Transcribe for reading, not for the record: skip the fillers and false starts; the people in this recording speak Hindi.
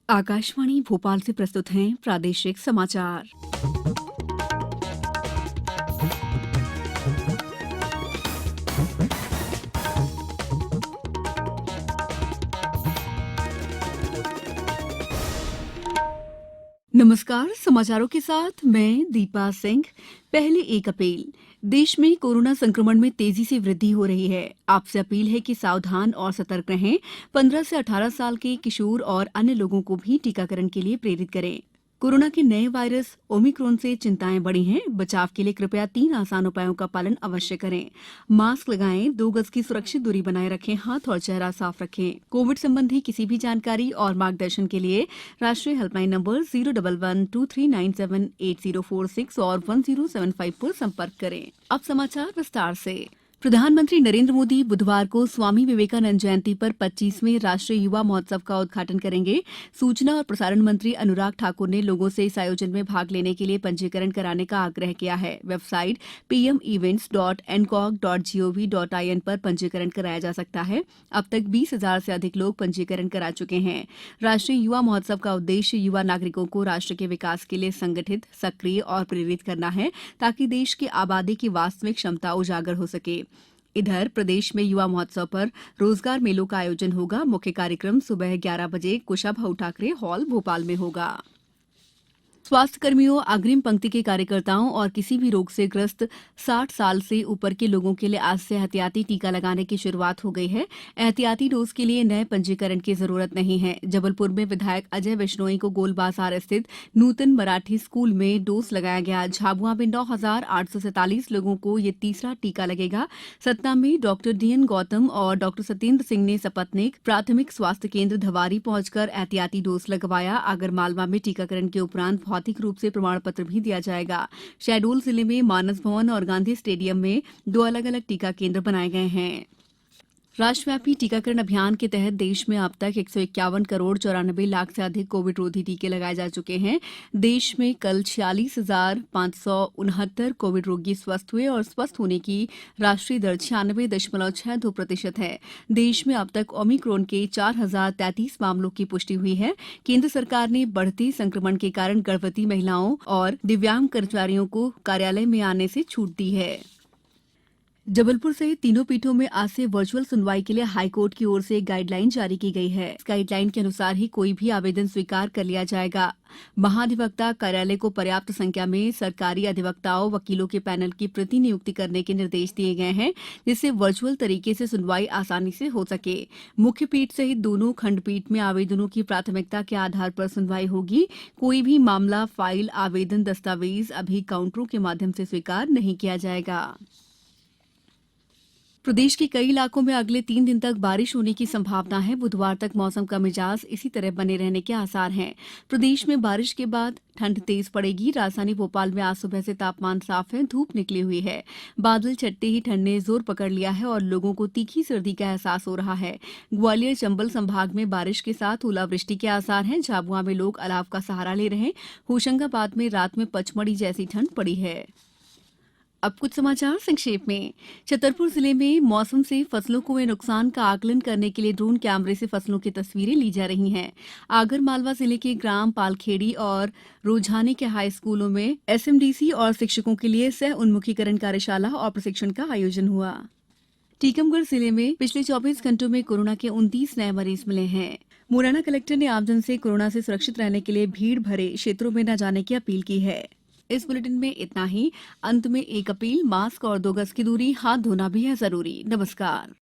आकाशवाणी भोपाल से प्रस्तुत हैं प्रादेशिक समाचार। नमस्कार, समाचारों के साथ मैं दीपा सिंह। पहले 1 अप्रैल देश में कोरोना संक्रमण में तेजी से वृद्धि हो रही है। आपसे अपील है कि सावधान और सतर्क रहें। 15 से 18 साल के किशोर और अन्य लोगों को भी टीकाकरण के लिए प्रेरित करें। कोरोना के नए वायरस ओमिक्रॉन से चिंताएं बढ़ी हैं। बचाव के लिए कृपया 3 आसान उपायों का पालन अवश्य करें। मास्क लगाएं, 2 गज की सुरक्षित दूरी बनाए रखें, हाथ और चेहरा साफ रखें। कोविड संबंधी किसी भी जानकारी और मार्गदर्शन के लिए राष्ट्रीय हेल्पलाइन नंबर 01123978046 और 1075 पर संपर्क करें। अब समाचार विस्तार से। प्रधानमंत्री नरेंद्र मोदी बुधवार को स्वामी विवेकानंद जयंती पर 25वें राष्ट्रीय युवा महोत्सव का उद्घाटन करेंगे। सूचना और प्रसारण मंत्री अनुराग ठाकुर ने लोगों से इस आयोजन में भाग लेने के लिए पंजीकरण कराने का आग्रह किया है। वेबसाइट pmevents.ncog.gov.in पर पंजीकरण कराया जा सकता है। अब तक 20,000 से अधिक लोग पंजीकरण करा चुके हैं। राष्ट्रीय युवा महोत्सव का उद्देश्य युवा नागरिकों को राष्ट्र के विकास के लिए संगठित, सक्रिय और प्रेरित करना है, ताकि देश की आबादी की वास्तविक क्षमता उजागर हो सके। इधर प्रदेश में युवा महोत्सव पर रोजगार मेलों का आयोजन होगा। मुख्य कार्यक्रम सुबह 11 बजे कुशाभाऊ ठाकरे हॉल भोपाल में होगा। स्वास्थ्य कर्मियों, अग्रिम पंक्ति के कार्यकर्ताओं और किसी भी रोग से ग्रस्त 60 साल से ऊपर के लोगों के लिए आज से एहतियाती टीका लगाने की शुरुआत हो गई है। एहतियाती डोज के लिए नए पंजीकरण की जरूरत नहीं है। जबलपुर में विधायक अजय बिश्नोई को गोल बाजार स्थित नूतन मराठी स्कूल में डोज लगाया गया। झाबुआ में 9,847 लोगों को ये तीसरा टीका लगेगा। सतना में डॉक्टर डीएन गौतम और डॉक्टर सत्येंद्र सिंह ने सपत्निक प्राथमिक स्वास्थ्य केंद्र धवारी पहुंचकर एहतियाती डोज लगवाया। आगरमालवा में टीकाकरण के उपरांत भौतिक रूप से प्रमाण पत्र भी दिया जाएगा। शहडोल जिले में मानस भवन और गांधी स्टेडियम में 2 अलग-अलग टीका केंद्र बनाए गए हैं। राष्ट्रव्यापी टीकाकरण अभियान के तहत देश में अब तक 151 करोड़ 94 लाख से अधिक कोविड रोधी टीके लगाए जा चुके हैं। देश में कल 46,569 कोविड रोगी स्वस्थ हुए और स्वस्थ होने की राष्ट्रीय दर 96.62% है। देश में अब तक ओमिक्रॉन के 4,033 मामलों की पुष्टि हुई है। केंद्र सरकार ने बढ़ते संक्रमण के कारण गर्भवती महिलाओं और दिव्यांग कर्मचारियों को कार्यालय में आने से छूट दी है। जबलपुर सहित तीनों पीठों में आज से वर्चुअल सुनवाई के लिए हाईकोर्ट की ओर से एक गाइडलाइन जारी की गई है। इस गाइडलाइन के अनुसार ही कोई भी आवेदन स्वीकार कर लिया जाएगा। महाधिवक्ता कार्यालय को पर्याप्त संख्या में सरकारी अधिवक्ताओं, वकीलों के पैनल की प्रतिनियुक्ति करने के निर्देश दिए गए हैं, जिससे वर्चुअल तरीके से सुनवाई आसानी से हो सके। मुख्य पीठ सहित दोनों खंडपीठ में आवेदनों की प्राथमिकता के आधार पर सुनवाई होगी। कोई भी मामला, फाइल, आवेदन, दस्तावेज अभी काउंटरों के माध्यम से स्वीकार नहीं किया जाएगा। प्रदेश के कई इलाकों में अगले 3 दिन तक बारिश होने की संभावना है। बुधवार तक मौसम का मिजाज इसी तरह बने रहने के आसार हैं। प्रदेश में बारिश के बाद ठंड तेज पड़ेगी। राजधानी भोपाल में आज सुबह से तापमान साफ है, धूप निकली हुई है। बादल छटते ही ठंड ने जोर पकड़ लिया है और लोगों को तीखी सर्दी का एहसास हो रहा है। ग्वालियर, चंबल संभाग में बारिश के साथ ओलावृष्टि के आसार हैं। झाबुआ में लोग अलाव का सहारा ले रहे हैं। होशंगाबाद में रात में पचमढ़ी जैसी ठंड पड़ी है। अब कुछ समाचार संक्षेप में। छतरपुर जिले में मौसम से फसलों को हुए नुकसान का आकलन करने के लिए ड्रोन कैमरे से फसलों की तस्वीरें ली जा रही हैं। आगरमालवा जिले के ग्राम पालखेड़ी और रोझाने के हाई स्कूलों में एसएमडीसी और शिक्षकों के लिए सह उन्मुखीकरण कार्यशाला और प्रशिक्षण का आयोजन हुआ। टीकमगढ़ जिले में पिछले 24 घंटों में कोरोना के 29 नए मरीज मिले हैं। मुरैना कलेक्टर ने आमजन से कोरोना से सुरक्षित रहने के लिए भीड़ भरे क्षेत्रों में न जाने की अपील की है। इस बुलेटिन में इतना ही। अंत में 1 अपील, मास्क और 2 गज की दूरी, हाथ धोना भी है जरूरी। नमस्कार।